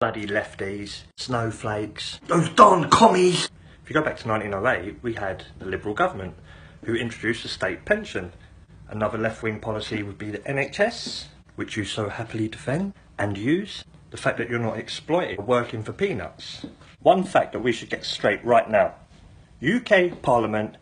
Bloody lefties, snowflakes, those darn commies! If you go back to 1908, we had the Liberal government who introduced a state pension. Another left-wing policy would be the NHS, which you so happily defend and use. The fact that you're not exploited or working for peanuts. One fact that we should get straight right now. UK Parliament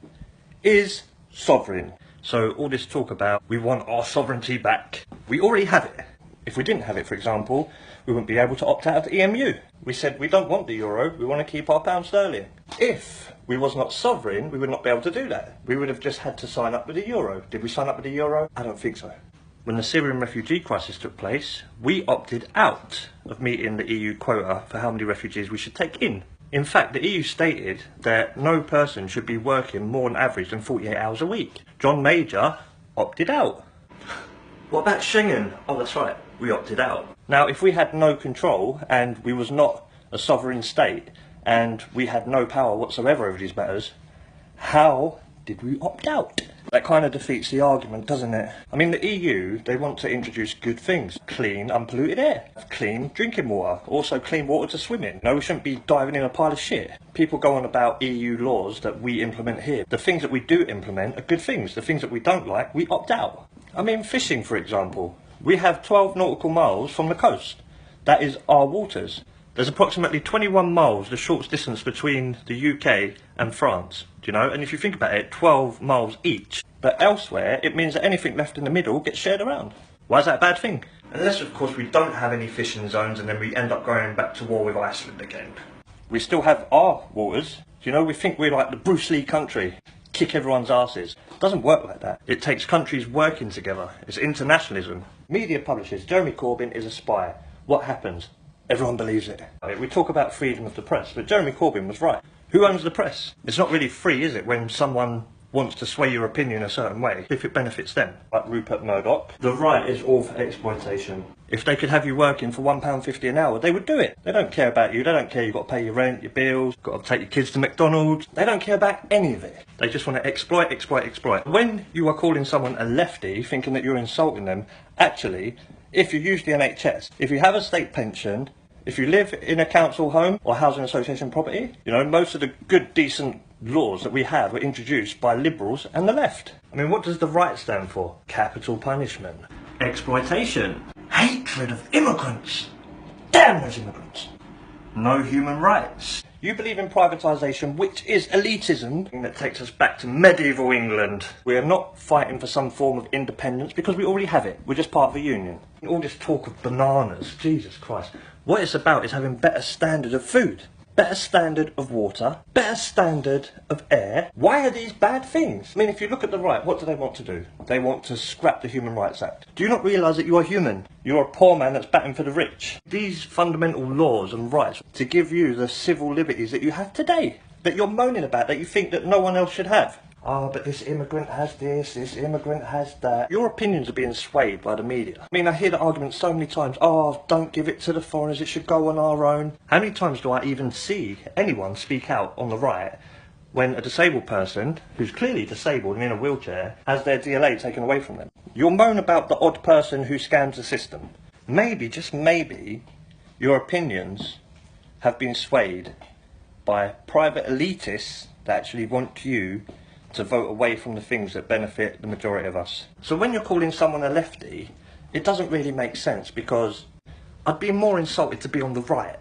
is sovereign. So all this talk about we want our sovereignty back. We already have it. If we didn't have it, for example, we wouldn't be able to opt out of the EMU. We said we don't want the euro, we want to keep our pound sterling. If we was not sovereign, we would not be able to do that. We would have just had to sign up with the euro. Did we sign up with the euro? I don't think so. When the Syrian refugee crisis took place, we opted out of meeting the EU quota for how many refugees we should take in. In fact, the EU stated that no person should be working more on average than 48 hours a week. John Major opted out. What about Schengen? Oh, that's right, we opted out. Now, if we had no control and we was not a sovereign state and we had no power whatsoever over these matters, how did we opt out? That kind of defeats the argument, doesn't it? I mean, the EU, they want to introduce good things. Clean, unpolluted air. Clean drinking water. Also clean water to swim in. No, we shouldn't be diving in a pile of shit. People go on about EU laws that we implement here. The things that we do implement are good things. The things that we don't like, we opt out. I mean, fishing, for example. We have 12 nautical miles from the coast. That is our waters. There's approximately 21 miles, the shortest distance between the UK and France, do you know? And if you think about it, 12 miles each. But elsewhere, it means that anything left in the middle gets shared around. Why is that a bad thing? Unless, of course, we don't have any fishing zones and then we end up going back to war with Iceland again. We still have our waters. Do you know, we think we're like the Bruce Lee country. Kick everyone's asses. It doesn't work like that. It takes countries working together. It's internationalism. Media publishes Jeremy Corbyn is a spy. What happens? Everyone believes it. We talk about freedom of the press, but Jeremy Corbyn was right. Who owns the press? It's not really free, is it, when someone wants to sway your opinion a certain way, if it benefits them, like Rupert Murdoch. The right is all for exploitation. If they could have you working for £1.50 an hour, they would do it. They don't care about you, they don't care you've got to pay your rent, your bills, got to take your kids to McDonald's. They don't care about any of it. They just want to exploit, exploit, exploit. When you are calling someone a leftie, thinking that you're insulting them, actually, if you use the NHS, if you have a state pension, if you live in a council home or housing association property, you know, most of the good, decent laws that we have were introduced by liberals and the left. I mean, what does the right stand for? Capital punishment, exploitation, hatred of immigrants. Damn those immigrants. No human rights. You believe in privatisation, which is elitism, and that takes us back to medieval England. We are not fighting for some form of independence because we already have it. We're just part of a union. All this talk of bananas, Jesus Christ. What it's about is having better standard of food, better standard of water, better standard of air. Why are these bad things? I mean, if you look at the right, what do they want to do? They want to scrap the Human Rights Act. Do you not realise that you are human? You're a poor man that's batting for the rich. These fundamental laws and rights to give you the civil liberties that you have today, that you're moaning about, that you think that no one else should have. Oh, but this immigrant has this immigrant has that. Your opinions are being swayed by the media. I mean, I hear the argument so many times, oh, don't give it to the foreigners, it should go on our own. How many times do I even see anyone speak out on the right when a disabled person, who's clearly disabled and in a wheelchair, has their DLA taken away from them? You'll moan about the odd person who scams the system. Maybe, just maybe, your opinions have been swayed by private elitists that actually want you to vote away from the things that benefit the majority of us. So when you're calling someone a leftie, it doesn't really make sense because I'd be more insulted to be on the right.